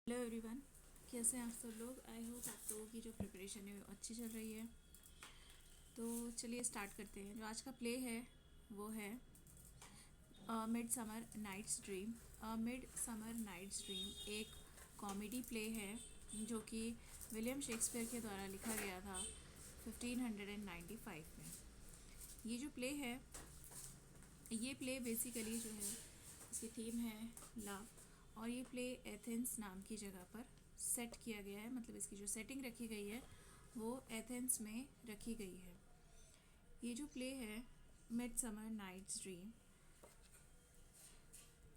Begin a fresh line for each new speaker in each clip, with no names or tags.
Hello everyone, कैसे हैं आप सब लोग। आई होप आप लोगों की जो प्रिपरेशन है वो अच्छी चल रही है। तो चलिए स्टार्ट करते हैं। जो आज का प्ले है वो है midsummer night's dream. Midsummer night's dream एक कॉमेडी प्ले है जो कि विलियम शेक्सपियर के द्वारा लिखा गया था 1595 में। ये जो प्ले है, ये प्ले बेसिकली जो है इसकी थीम है लव, और ये प्ले एथेंस नाम की जगह पर सेट किया गया है। मतलब इसकी जो सेटिंग रखी गई है वो एथेंस में रखी गई है। ये जो प्ले है मिड समर नाइट्स ड्रीम,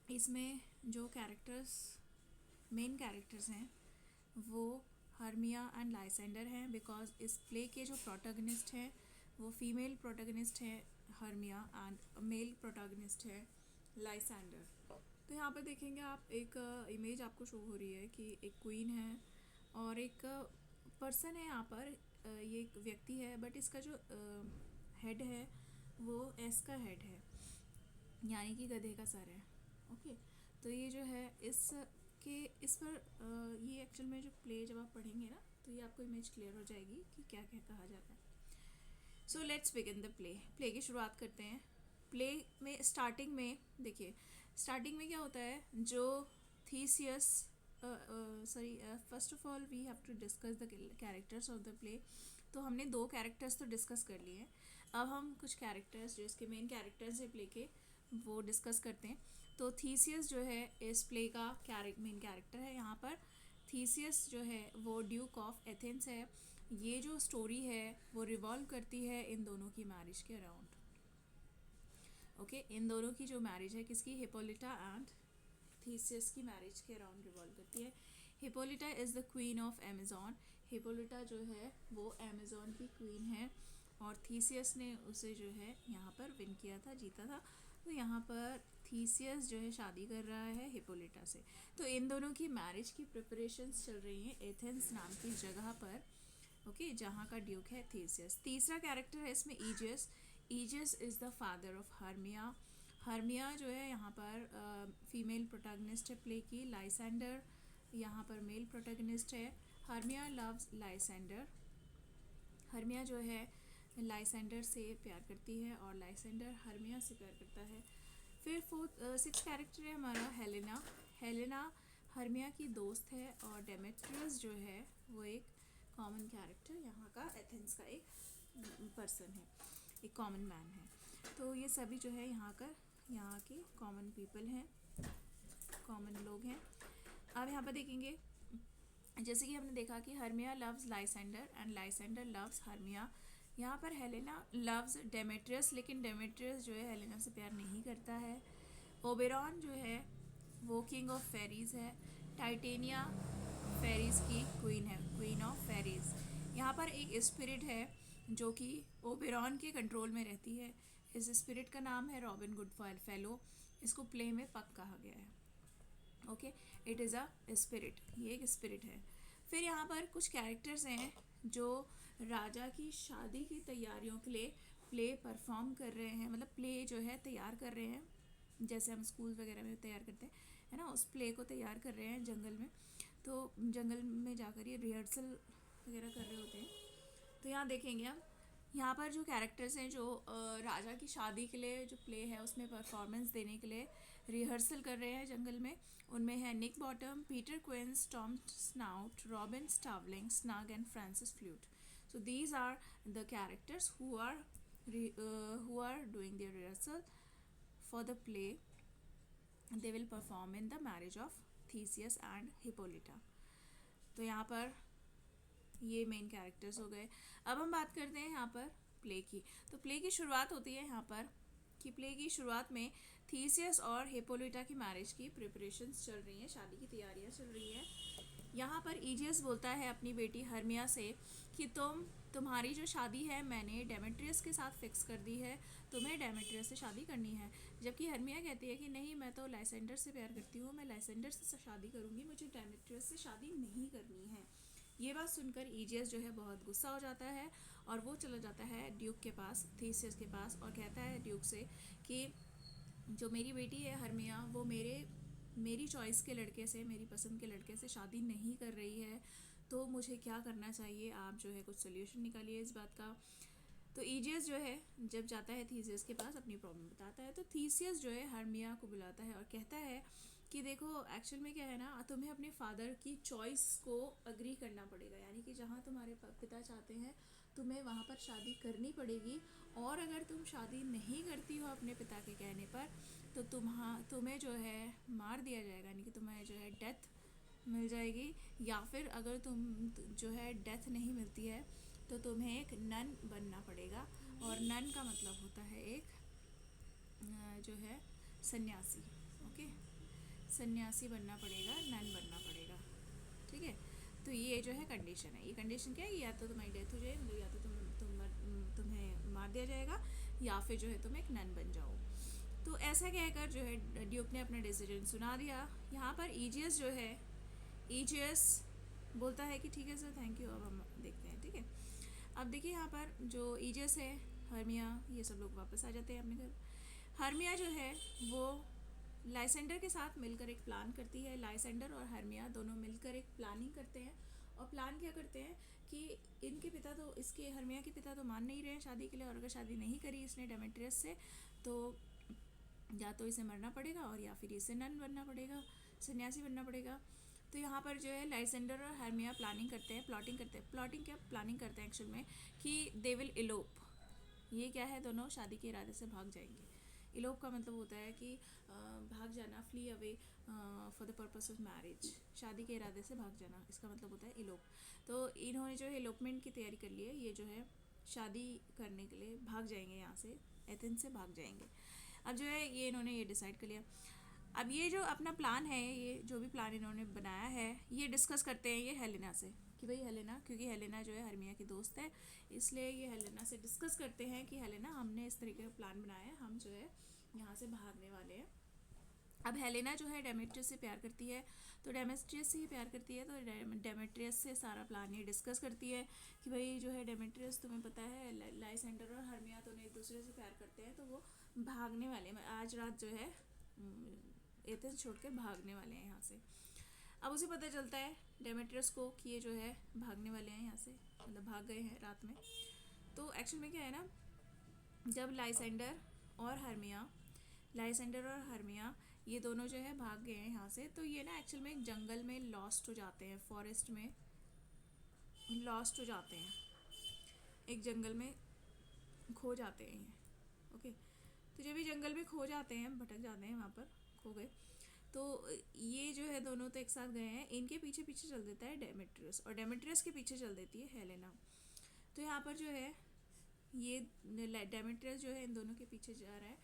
इसमें जो कैरेक्टर्स, मेन कैरेक्टर्स हैं वो हर्मिया एंड लाइसेंडर हैं। बिकॉज इस प्ले के जो प्रोटैगनिस्ट हैं वो फीमेल प्रोटैगनिस्ट हैं हर्मिया, एंड मेल प्रोटैगनिस्ट है लाइसेंडर। तो यहाँ पर देखेंगे आप, एक इमेज आपको शो हो रही है कि एक क्वीन है और एक पर्सन है यहाँ पर। ये एक व्यक्ति है, बट इसका जो हेड है वो एस का हेड है, यानी कि गधे का सर है। ओके, तो ये जो है इस पर ये एक्चुअल में जो प्ले जब आप पढ़ेंगे ना तो ये आपको इमेज क्लियर हो जाएगी कि क्या क्या कहा जाता है। So let's begin the play. Play की शुरुआत करते हैं। प्ले में स्टार्टिंग में देखिए, स्टार्टिंग में क्या होता है, जो Theseus, sorry, first of all we have to discuss the characters of the play. तो हमने दो कैरेक्टर्स तो डिस्कस कर लिए हैं। अब हम कुछ कैरेक्टर्स जो इसके मेन कैरेक्टर्स है प्ले के वो डिस्कस करते हैं। तो थीसियस जो है इस प्ले का मेन कैरेक्टर है। यहाँ पर थीसियस जो है वो ड्यूक ऑफ एथेंस है। ये जो स्टोरी है वो रिवॉल्व करती है इन दोनों की मैरिज के अराउंड। ओके, इन दोनों की जो मैरिज है किसकी, हिपोलिटा एंड थीसियस की मैरिज के अराउंड रिवॉल्व करती है। Hippolyta is the queen of Amazon. Hippolyta जो है वो अमेज़ॉन की क्वीन है और थीसियस ने उसे जो है यहाँ पर विन किया था, जीता था। तो यहाँ पर थीसियस जो है शादी कर रहा है हिपोलिटा से। तो इन दोनों की मैरिज की प्रिपरेशंस चल रही हैं एथेंस नाम की जगह पर। ओके, जहाँ का ड्यूक है थीसियस। तीसरा कैरेक्टर है इसमें Egeus. Egeus is the father of Hermia. Hermia जो है यहाँ पर फीमेल प्रोटैगनिस्ट है प्ले की। लाइसेंडर यहाँ पर मेल प्रोटैगनिस्ट है। Hermia loves Lysander. हर्मिया जो है लाइसेंडर से प्यार करती है और लाइसेंडर हर्मिया से प्यार करता है। फिर सिक्स कैरेक्टर है हमारा हेलेना। हेलेना हर्मिया की दोस्त है और डेमेट्रियस जो है वो एक कॉमन कैरेक्टर यहाँ का एथेंस का एक पर्सन है, एक कॉमन मैन है। तो ये सभी जो है यहाँ के कॉमन पीपल हैं, कॉमन लोग हैं। अब यहाँ पर देखेंगे, जैसे कि हमने देखा कि Hermia loves Lysander and Lysander loves Hermia. यहाँ पर हेलेना लव्स डेमेट्रियस, लेकिन डेमेट्रियस जो है हेलेना से प्यार नहीं करता है। ओबेरॉन जो है वो किंग ऑफ फेरीज है। टाइटेनिया फेरीज की क्वीन है, क्वीन ऑफ फेरीज। यहाँ पर एक स्पिरिट है जो कि ओबेरॉन के कंट्रोल में रहती है। इस स्पिरिट का नाम है रॉबिन गुडफेलो। इसको प्ले में पक कहा गया है। Okay, it is a spirit, ये एक स्पिरिट है। फिर यहाँ पर कुछ कैरेक्टर्स हैं जो राजा की शादी की तैयारियों के लिए प्ले परफॉर्म कर रहे हैं, मतलब प्ले जो है तैयार कर रहे हैं, जैसे हम स्कूल वगैरह में तैयार करते हैं, है ना, उस प्ले को तैयार कर रहे हैं जंगल में। तो जंगल में जाकर ये रिहर्सल वगैरह कर रहे होते हैं। तो यहाँ देखेंगे हम, यहाँ पर जो कैरेक्टर्स हैं जो राजा की शादी के लिए जो प्ले है उसमें परफॉर्मेंस देने के लिए रिहर्सल कर रहे हैं जंगल में, उनमें है Nick Bottom, Peter Quince, Tom Snout, Robin Starveling, Snug and Francis Flute. So these are the characters who are doing their rehearsal for the play. They will perform in the marriage of Theseus and Hippolyta. तो यहाँ पर ये main characters हो गए। अब हम बात करते हैं यहाँ पर प्ले की। तो प्ले की शुरुआत होती है यहाँ पर कि प्ले की शुरुआत में थीसियस और हिपोलिटा की मैरिज की प्रिपरेशंस चल रही हैं, शादी की तैयारियाँ चल रही हैं। यहाँ पर ईजियस बोलता है अपनी बेटी हर्मिया से कि तुम्हारी जो शादी है मैंने डेमेट्रियस के साथ फिक्स कर दी है, तुम्हें डेमेट्रियस से शादी करनी है। जबकि हर्मिया कहती है कि नहीं, मैं तो लाइसेंडर से प्यार करती हूँ, मैं लाइसेंडर से शादी करूँगी, मुझे डेमेट्रियस से शादी नहीं करनी है। ये बात सुनकर ईजियस जो है बहुत गुस्सा हो जाता है और वो चला जाता है ड्यूक के पास, थीसियस के पास, और कहता है ड्यूक से कि जो मेरी बेटी है हर्मिया वो मेरे मेरी चॉइस के लड़के से, मेरी पसंद के लड़के से शादी नहीं कर रही है, तो मुझे क्या करना चाहिए, आप जो है कुछ सोल्यूशन निकालिए इस बात का। तो ईजियस जो है जब जाता है थीसियस के पास, अपनी प्रॉब्लम बताता है, तो थीसियस जो है हर्मिया को बुलाता है और कहता है कि देखो एक्चुअल में क्या है ना, तुम्हें अपने फादर की चॉइस को अग्री करना पड़ेगा, यानी कि जहाँ तुम्हारे पिता चाहते हैं तुम्हें वहाँ पर शादी करनी पड़ेगी, और अगर तुम शादी नहीं करती हो अपने पिता के कहने पर तो तुम्हें जो है मार दिया जाएगा, यानी कि तुम्हें जो है डेथ मिल जाएगी, या फिर अगर तुम जो है डेथ नहीं मिलती है तो तुम्हें एक नन बनना पड़ेगा। और नन का मतलब होता है एक जो है सन्यासी। ओके, सन्यासी बनना पड़ेगा, नन बनना पड़ेगा। ठीक है, तो ये जो है कंडीशन है। ये कंडीशन क्या है, या तो तुम्हारी डेथ हो जाए, मतलब या तो तुम्हें मार दिया जाएगा, या फिर जो है तुम एक नन बन जाओ। तो ऐसा कहकर जो है ड्यूक ने अपना डिसीजन सुना दिया। यहाँ पर ईजियस जो है, ईजियस बोलता है कि ठीक है सर, थैंक यू, अब हम देखते हैं। ठीक है, अब देखिए यहाँ पर जो ईजियस है, हर्मिया, ये सब लोग वापस आ जाते हैं अपने घर। हर्मिया जो है वो लाइसेंडर के साथ मिलकर एक प्लान करती है। लाइसेंडर और हर्मिया दोनों मिलकर एक प्लानिंग करते हैं, और प्लान क्या करते हैं कि इनके पिता तो, इसके हर्मिया के पिता तो मान नहीं रहे हैं शादी के लिए, और अगर शादी नहीं करी इसने डेमेट्रियस से तो या तो इसे मरना पड़ेगा और या फिर इसे नन बनना पड़ेगा, सन्यासी बनना पड़ेगा। तो यहाँ पर जो है लाइसेंडर और हर्मिया प्लानिंग करते हैं, प्लॉटिंग क्या प्लानिंग करते हैं एक्चुअल में, कि दे विल इलोप। ये क्या है, दोनों शादी के इरादे से भाग जाएंगे। इलोप का मतलब होता है कि भाग जाना, flee away for the purpose of marriage, शादी के इरादे से भाग जाना, इसका मतलब होता है इलोप। तो इन्होंने जो है इलोपमेंट की तैयारी कर ली है, ये जो है शादी करने के लिए भाग जाएंगे, यहाँ से एथेंस से भाग जाएंगे। अब जो है ये इन्होंने ये डिसाइड कर लिया। अब ये जो अपना प्लान है, ये जो भी प्लान इन्होंने बनाया है, ये डिस्कस करते हैं ये हेलेना से, कि भाई हेलेना, क्योंकि हेलेना जो है हर्मिया की दोस्त है, इसलिए ये हेलेना से डिस्कस करते हैं कि हेलेना, हमने इस तरीके का प्लान बनाया है, हम जो है यहाँ से भागने वाले हैं। अब हेलेना जो है डेमेट्रियस से प्यार करती है, तो डेमेट्रियस से ही प्यार करती है, तो डेमेट्रियस से सारा प्लान ये डिस्कस करती है कि भाई जो है डेमेट्रियस, तुम्हें पता है लाइसेंडर और हर्मिया दोनों एक दूसरे से प्यार करते हैं, तो वो भागने वाले हैं, आज रात जो है एथेंस छोड़ के भागने वाले हैं यहाँ से। अब उसे पता चलता है डेमेट्रियस को कि ये जो है भागने वाले हैं यहाँ से, मतलब भाग गए हैं रात में। तो एक्चुअल में क्या है ना, जब लाइसेंडर और हर्मिया ये दोनों जो है भाग गए हैं यहाँ से, तो ये ना एक्चुअल में एक जंगल में लॉस्ट हो जाते हैं, फॉरेस्ट में लॉस्ट हो जाते हैं, एक जंगल में खो जाते हैं ये। ओके, तो जब ये जंगल में खो जाते हैं, भटक जाते हैं, वहाँ पर खो गए, तो ये जो है दोनों तो एक साथ गए हैं, इनके पीछे पीछे चल देता है डेमेट्रियस, और डेमेट्रियस के पीछे चल देती है हेलेना। तो यहाँ पर जो है ये डेमेट्रियस जो है इन दोनों के पीछे जा रहा है,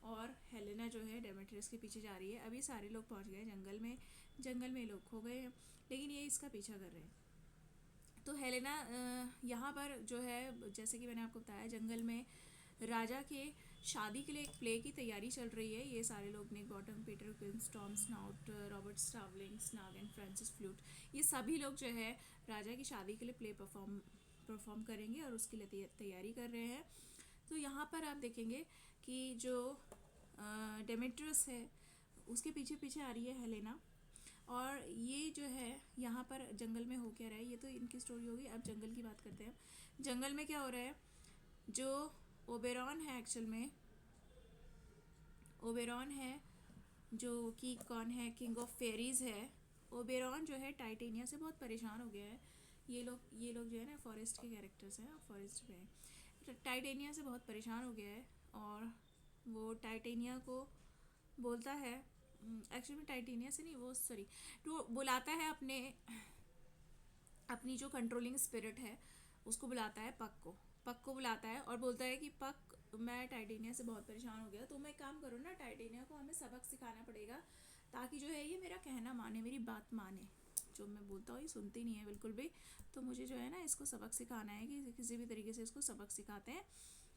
और हेलेना जो है डेमेट्रियस के पीछे जा रही है। अभी सारे लोग पहुँच गए जंगल में लोग खो गए हैं, लेकिन ये इसका पीछा कर रहे हैं। तो हेलेना यहाँ पर जो है, जैसे कि मैंने आपको बताया, जंगल में राजा के शादी के लिए एक प्ले की तैयारी चल रही है। ये सारे लोग, Nick Bottom, Peter Quince, Tom Snout, Robert Starveling, Snug and Francis Flute, ये सभी लोग जो है राजा की शादी के लिए प्ले परफॉर्म करेंगे और उसके लिए तैयारी कर रहे हैं। तो यहाँ पर आप देखेंगे कि जो डेमेट्रियस है उसके पीछे पीछे आ रही है हेलेना, और ये जो है यहाँ पर जंगल में हो क्या रहा है, ये तो इनकी स्टोरी होगी। अब जंगल की बात करते हैं। जंगल में क्या हो रहा है, जो ओबेरॉन है, एक्चुअल में ओबेरॉन है जो कि कौन है, किंग ऑफ फेरीज है। ओबेरॉन जो है टाइटेनिया से बहुत परेशान हो गया है। ये लोग जो है ना फॉरेस्ट के कैरेक्टर्स हैं, फॉरेस्ट में टाइटेनिया से बहुत परेशान हो गया है, और वो टाइटेनिया को बोलता है, एक्चुअली में टाइटेनिया से नहीं, वो सॉरी, तो बुलाता है अपनी जो कंट्रोलिंग स्पिरिट है उसको बुलाता है, पक को बुलाता है और बोलता है कि पक, मैं टाइटेनिया से बहुत परेशान हो गया, तुम एक काम करो ना, टाइटेनिया को हमें सबक सिखाना पड़ेगा, ताकि जो है ये मेरा कहना माने, मेरी बात माने। जो मैं बोलता हूँ ये सुनती नहीं है बिल्कुल भी, तो मुझे जो है ना इसको सबक सिखाना है, कि किसी भी तरीके से इसको सबक सिखाते हैं।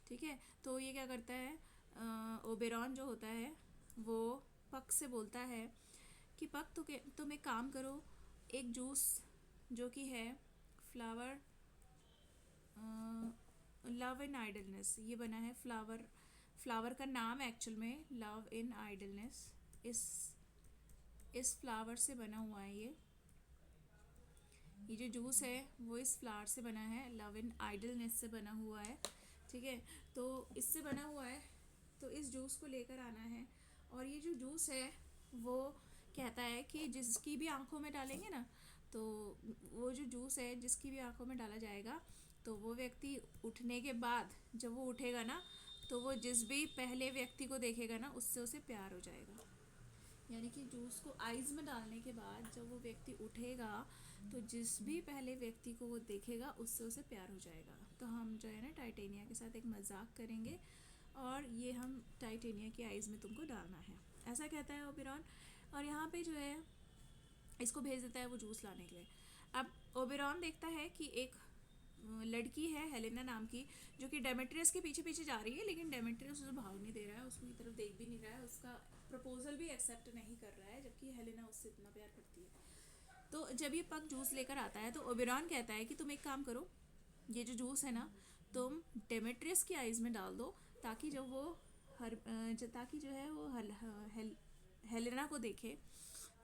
ठीक है, तो ये क्या करता है, ओबेरॉन जो होता है वो पक से बोलता है कि पक, तुम एक काम करो, एक जूस जो कि है फ्लावर, लव इन आइडलनेस, ये बना है फ्लावर का नाम एक्चुअल में लव इन आइडलनेस, इस इस फ्लावर से बना हुआ है। ये जो जूस है वो इस फ्लावर से बना है, लव इन आइडलनेस से बना हुआ है, ठीक है। तो इससे बना हुआ है, तो इस जूस को लेकर आना है। और ये जो जूस है वो कहता है कि जिसकी भी आंखों में डालेंगे ना, तो वो जो जूस है जिसकी भी आंखों में डाला जाएगा, तो वो व्यक्ति उठने के बाद जब वो उठेगा ना, तो वो जिस भी पहले व्यक्ति को देखेगा ना, उससे उसे प्यार हो जाएगा। यानी कि जूस को आइज़ में डालने के बाद जब वो व्यक्ति उठेगा, तो जिस भी पहले व्यक्ति को वो देखेगा उससे उसे प्यार हो जाएगा। तो हम जो है ना टाइटेनिया के साथ एक मजाक करेंगे, और ये हम टाइटेनिया की आइज़ में तुमको डालना है, ऐसा कहता है ओबेरॉन। और यहाँ पे जो है इसको भेज देता है वो जूस लाने के लिए। अब ओबेरॉन देखता है कि एक लड़की है हेलेना नाम की, जो कि डेमेट्रियस के पीछे पीछे जा रही है, लेकिन डेमेट्रियस उसे भाग नहीं दे रहा है, उसकी तरफ देख भी नहीं रहा है, उसका प्रपोजल भी एक्सेप्ट नहीं कर रहा है, जबकि हेलेना उससे इतना प्यार करती है। तो जब ये पक जूस लेकर आता है, तो ओबेरॉन कहता है कि तुम एक काम करो, ये जो जूस है ना, तुम डेमेट्रियस की आइज़ में डाल दो, ताकि जब वो ताकि जो है वो हेलेना को देखे,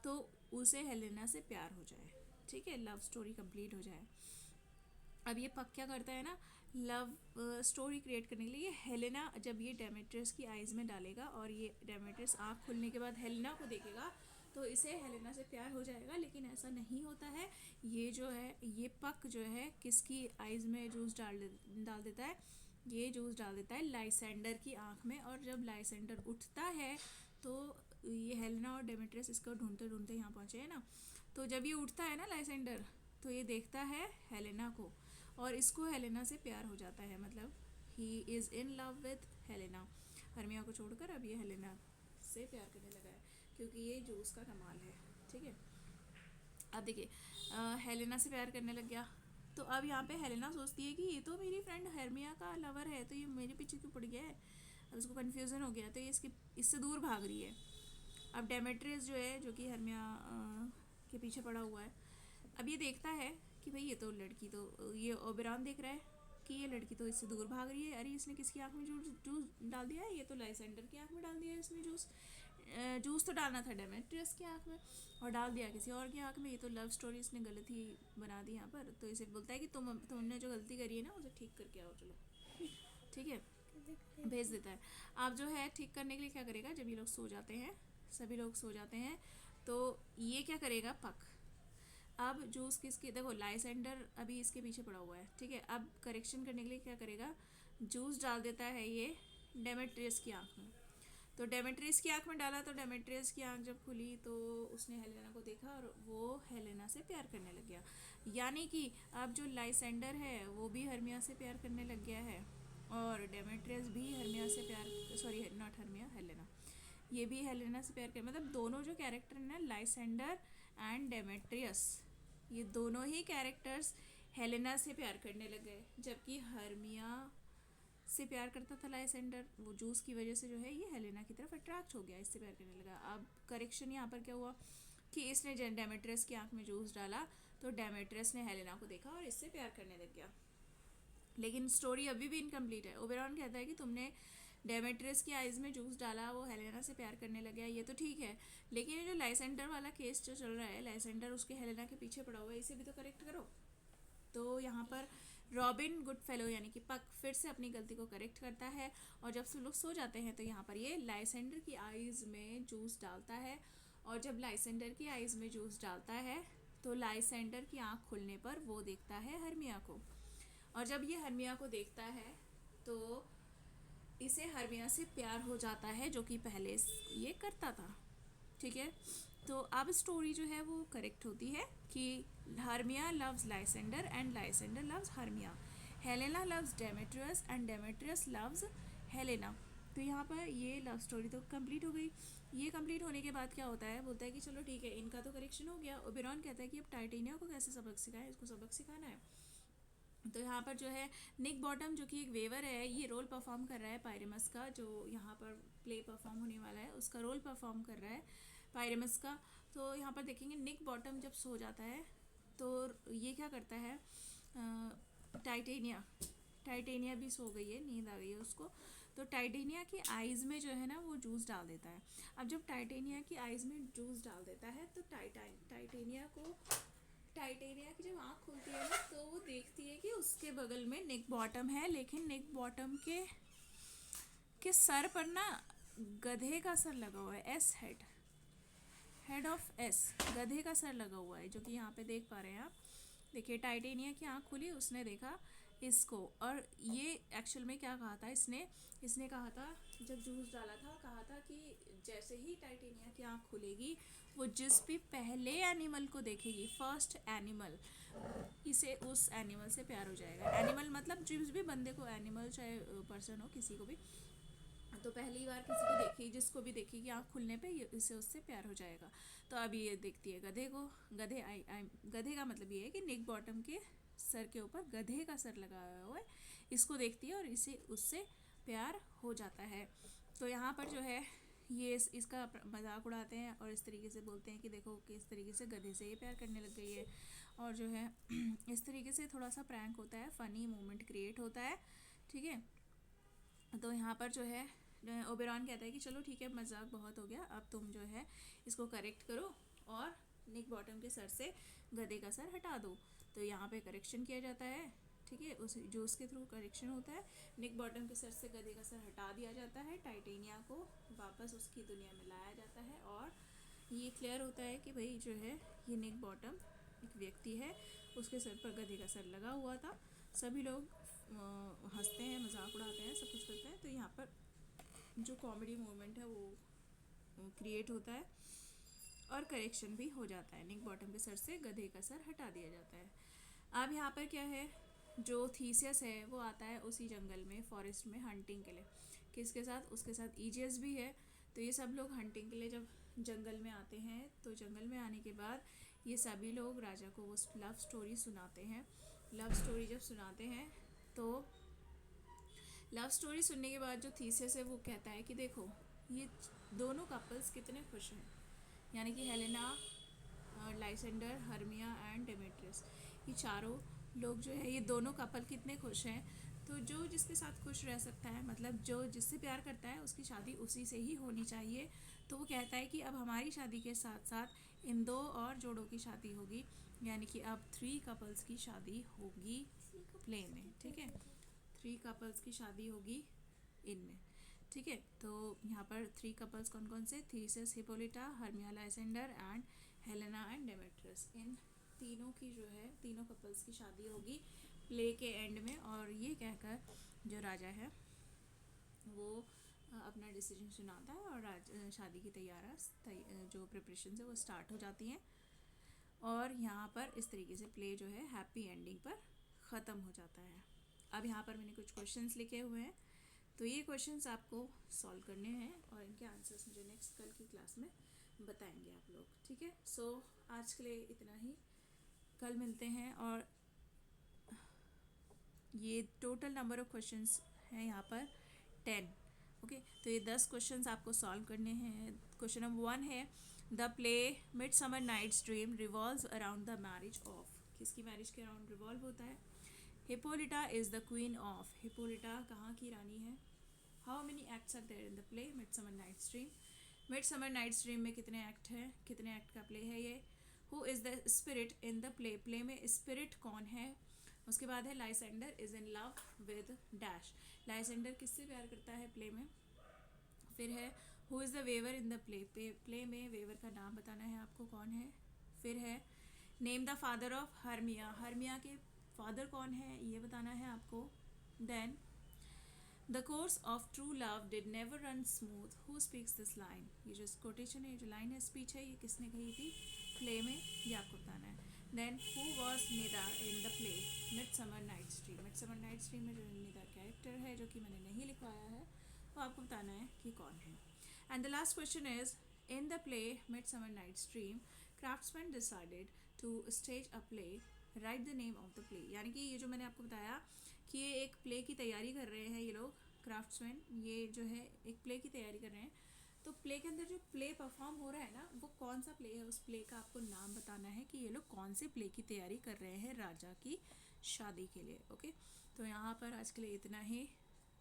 तो उसे हेलेना से प्यार हो जाए, ठीक है, लव स्टोरी कंप्लीट हो जाए। अब ये पक क्या करता है ना, लव स्टोरी क्रिएट करने के लिए ये हेलेना जब ये डेमेट्रियस की आइज़ में डालेगा, और ये डेमेट्रियस आँख खुलने के बाद हेलेना को देखेगा, तो इसे हेलेना से प्यार हो जाएगा। लेकिन ऐसा नहीं होता है, ये जो है ये पक जो है किसकी आइज़ में जूस डाल देता है, ये जूस डाल देता है लाइसेंडर की आँख में। और जब लाइसेंडर उठता है, तो ये हेलेना और डेमेट्रियस इसको ढूंढते ढूंढते यहाँ पहुँचे हैं ना, तो जब ये उठता है ना लाइसेंडर, तो ये देखता है हेलेना को, और इसको हेलेना से प्यार हो जाता है, मतलब he is in love with Helena. Hermia को छोड़कर अब ये हेलेना से प्यार करने लगा है, क्योंकि ये जूस का कमाल है, ठीक है। अब देखिए हेलेना से प्यार करने लग गया, तो अब यहाँ पे हेलेना सोचती है कि ये तो मेरी फ्रेंड हर्मिया का लवर है, तो ये मेरे पीछे क्यों पड़ गया है। अब उसको कन्फ्यूज़न हो गया, तो ये इससे दूर भाग रही है। अब डेमेट्रियस जो है, जो कि हर्मिया के पीछे पड़ा हुआ है, अब ये देखता है कि भाई ये तो लड़की, तो ये ओबेरॉन देख रहा है कि ये लड़की तो इससे दूर भाग रही है, अरे इसने किसकी आँख में जूस डाल दिया है, ये तो लाइसेंडर की आँख में डाल दिया है इसने जूस। जूस तो डालना था डेमेट्रियस की आँख में, और डाल दिया किसी और की आँख में। ये तो लव स्टोरी इसने गलत ही बना दी यहाँ पर। तो इसे बोलता है कि तुमने जो गलती करी है ना, उसे ठीक करके आओ, चलो, ठीक है, भेज देता है। आप जो है ठीक करने के लिए क्या करेगा, जब ये लोग सो जाते हैं, सभी लोग सो जाते हैं, तो ये क्या करेगा पक, अब जूस किसकी, देखो लाइसेंडर अभी इसके पीछे पड़ा हुआ है, ठीक है। अब करेक्शन करने के लिए क्या करेगा, जूस डाल देता है ये डेमेट्रियस की आँख में। तो डेमेट्रियस की आँख में डाला, तो डेमेट्रियस की आँख जब खुली, तो उसने हेलेना को देखा, और वो हेलेना से प्यार करने लग गया। यानी कि अब जो लाइसेंडर है वो भी हर्मिया से प्यार करने लग गया है, और डेमेट्रियस भी हर्मिया से प्यार, सॉरी नॉट हर्मिया, हेलेना, ये भी हेलेना से प्यार कर, मतलब दोनों जो कैरेक्टर हैं ना, लाइसेंडर एंड डेमेट्रियस, ये दोनों ही कैरेक्टर्स हेलेना से प्यार करने लग गए। जबकि हर्मिया से प्यार करता था लाइसेंडर, वो जूस की वजह से जो है ये हेलेना की तरफ अट्रैक्ट हो गया, इससे प्यार करने लगा। अब करेक्शन यहाँ पर क्या हुआ कि इसने डेमेट्रियस की आँख में जूस डाला, तो डेमेट्रियस ने हेलेना को देखा और इससे प्यार करने लग गया। लेकिन स्टोरी अभी भी इनकम्प्लीट है। ओबेरॉन कहता है कि तुमने डेमेट्रियस की आइज़ में जूस डाला, वो हेलेना से प्यार करने लग गया, ये तो ठीक है, लेकिन ये जो लाइसेंडर वाला केस जो चल रहा है, लाइसेंडर उसके हेलेना के पीछे पड़ा हुआ है, इसे भी तो करेक्ट करो। तो यहाँ पर रॉबिन गुड फेलो यानी कि पक फिर से अपनी गलती को करेक्ट करता है, और जब सब लोग सो जाते हैं, तो यहाँ पर ये लाइसेंडर की आइज़ में जूस डालता है। और जब लाइसेंडर की आइज़ में जूस डालता है, तो लाइसेंडर की आँख खुलने पर वो देखता है हर्मिया को, और जब ये हर्मिया को देखता है, तो इसे हर्मिया से प्यार हो जाता है, जो कि पहले ये करता था, ठीक है। तो अब स्टोरी जो है वो करेक्ट होती है कि Hermia loves Lysander and Lysander loves Hermia, Helena loves Demetrius and Demetrius loves Helena. तो यहाँ पर ये लव स्टोरी तो कंप्लीट हो गई। ये कंप्लीट होने के बाद क्या होता है, बोलता है कि चलो ठीक है, इनका तो करेक्शन हो गया। ओबेरॉन कहता है कि अब टाइटेनिया को कैसे सबक सिखाएं, इसको सबक सिखाना है। तो यहाँ पर जो है निक बॉटम, जो कि एक वेवर है, ये रोल परफॉर्म कर रहा है पायरेमस का, जो यहाँ पर प्ले परफॉर्म होने वाला है उसका रोल परफॉर्म कर रहा है पायरेमस का। तो यहाँ पर देखेंगे निक बॉटम जब सो जाता है, तो ये क्या करता है, टाइटेनिया भी सो गई है, नींद आ गई है उसको। तो टाइटेनिया की आइज़ में जो है ना वो जूस डाल देता है। अब जब टाइटेनिया की आइज़ में जूस डाल देता है तो टाइटेनिया की जब आँख खुलती है ना तो वो देखती है कि उसके बगल में निक बॉटम है, लेकिन निक बॉटम के सर पर ना गधे का सर लगा हुआ है। एस हेड ऑफ एस, गधे का सर लगा हुआ है, जो कि यहाँ पे देख पा रहे हैं आप। देखिए टाइटेनिया की आँख खुली, उसने देखा इसको, और ये एक्चुअल में क्या कहा था इसने कहा था जब जूस डाला था, कहा था कि जैसे ही टाइटेनिया की आँख खुलेगी वो जिस भी पहले एनिमल को देखेगी, फर्स्ट एनिमल, इसे उस एनिमल से प्यार हो जाएगा। एनिमल मतलब जिस भी बंदे को, एनिमल चाहे पर्सन हो, किसी को भी, तो पहली बार किसी को देखी, जिसको भी देखेगी आँख खुलने पे इसे उससे प्यार हो जाएगा। तो अब ये देखती है गधे को, गधे का मतलब ये है कि निक बॉटम के सर के ऊपर गधे का सर लगाया हुआ है, इसको देखती है और इसे उससे प्यार हो जाता है। तो यहाँ पर जो है ये इसका मजाक उड़ाते हैं और इस तरीके से बोलते हैं कि देखो किस तरीके से गधे से ये प्यार करने लग गई है, और जो है इस तरीके से थोड़ा सा प्रैंक होता है, फ़नी मोमेंट क्रिएट होता है, ठीक है। तो यहाँ पर जो है ओबेरॉन कहता है कि चलो ठीक है, मजाक बहुत हो गया, अब तुम जो है इसको करेक्ट करो और निक बॉटम के सर से गधे का सर हटा दो। तो यहाँ पे करेक्शन किया जाता है, ठीक है, उस जूस के थ्रू करेक्शन होता है, निक बॉटम के सर से गधे का सर हटा दिया जाता है, टाइटेनिया को वापस उसकी दुनिया में लाया जाता है, और ये क्लियर होता है कि भाई जो है ये निक बॉटम एक व्यक्ति है, उसके सर पर गधे का सर लगा हुआ था। सभी लोग हंसते हैं, मजाक उड़ाते हैं, सब कुछ करते हैं। तो यहाँ पर जो कॉमेडी मोमेंट है वो क्रिएट होता है और करेक्शन भी हो जाता है, निक बॉटम के सर से गधे का सर हटा दिया जाता है। अब यहाँ पर क्या है, जो थीसियस है वो आता है उसी जंगल में, फॉरेस्ट में हंटिंग के लिए, किसके साथ, उसके साथ ईजियस भी है। तो ये सब लोग हंटिंग के लिए जब जंगल में आते हैं, तो जंगल में आने के बाद ये सभी लोग राजा को वो लव स्टोरी सुनाते हैं। लव स्टोरी जब सुनाते हैं तो लव स्टोरी सुनने के बाद जो थीसियस है वो कहता है कि देखो ये दोनों कपल्स कितने खुश हैं, यानी कि Helena, Lysander, Hermia and Demetrius, ये चारों लोग जो है, ये दोनों कपल कितने खुश हैं। तो जो जिसके साथ खुश रह सकता है, मतलब जो जिससे प्यार करता है उसकी शादी उसी से ही होनी चाहिए। तो वो कहता है कि अब हमारी शादी के साथ साथ इन दो और जोड़ों की शादी होगी, यानी कि अब 3 कपल्स की शादी होगी प्ले में, ठीक है, 3 कपल्स की शादी होगी इनमें, ठीक है। तो यहाँ पर 3 कपल्स कौन कौन से, Theseus, Hippolyta, Hermia Lysander and Helena and Demetrius, इन तीनों की जो है, तीनों कपल्स की शादी होगी प्ले के एंड में। और ये कहकर जो राजा है वो अपना डिसीजन सुनाता है, और शादी की जो प्रिपरेशन है वो स्टार्ट हो जाती हैं, और यहाँ पर इस तरीके से प्ले जो है हैप्पी एंडिंग पर ख़त्म हो जाता है। अब यहाँ पर मैंने कुछ क्वेश्चंस लिखे हुए हैं, तो ये क्वेश्चंस आपको सॉल्व करने हैं और इनके आंसर्स मुझे नेक्स्ट कल की क्लास में बताएंगे आप लोग, ठीक है। सो आज के लिए इतना ही, कल मिलते हैं। और ये टोटल नंबर ऑफ क्वेश्चंस हैं यहाँ पर 10, ओके। तो ये 10 क्वेश्चंस आपको सॉल्व करने हैं। क्वेश्चन नंबर 1 है, the play midsummer nights dream revolves around the marriage of, किसकी मैरिज के अराउंड रिवॉल्व होता है। Hippolyta is the queen of, Hippolyta कहाँ की रानी है। How many acts are there in the play midsummer nights dream, midsummer nights dream में कितने एक्ट हैं, कितने एक्ट का प्ले है ये। Who is the spirit in the play, play में स्पिरिट कौन है। उसके बाद है Lysander is in love with dash, Lysander किससे प्यार करता है प्ले में। फिर है who is the weaver in the play, play में वेवर का नाम बताना है आपको, कौन है। फिर है name the father of Hermia, Hermia के फादर कौन है ये बताना है आपको। Then the course of true love did never run smooth, who speaks this line, ये जो कोटेशन है, जो लाइन है, स्पीच है, ये किसने कही थी प्ले में, ये आपको बताना है। Then who was neither in the play midsummer nights dream, midsummer nights dream में जो निदार कैरेक्टर है, जो कि मैंने नहीं लिखवाया है, वो आपको बताना है कि कौन है। And the last question is, in the play midsummer nights dream craftsmen decided to stage a play, write the name of the play, यानी कि ये जो मैंने आपको बताया कि ये एक प्ले की तैयारी कर रहे हैं ये लोग, क्राफ्ट्समैन, ये जो है एक प्ले की तैयारी कर रहे हैं। तो प्ले के अंदर जो प्ले परफॉर्म हो रहा है ना, वो कौन सा प्ले है, उस प्ले का आपको नाम बताना है कि ये लोग कौन से प्ले की तैयारी कर रहे हैं राजा की शादी के लिए, ओके। तो यहाँ पर आज के लिए इतना ही।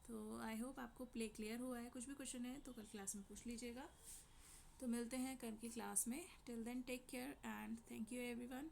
तो आई होप आपको प्ले क्लियर हुआ है। कुछ भी क्वेश्चन है तो कल क्लास में पूछ लीजिएगा। तो मिलते हैं कल की क्लास में। Till then take care and thank you everyone.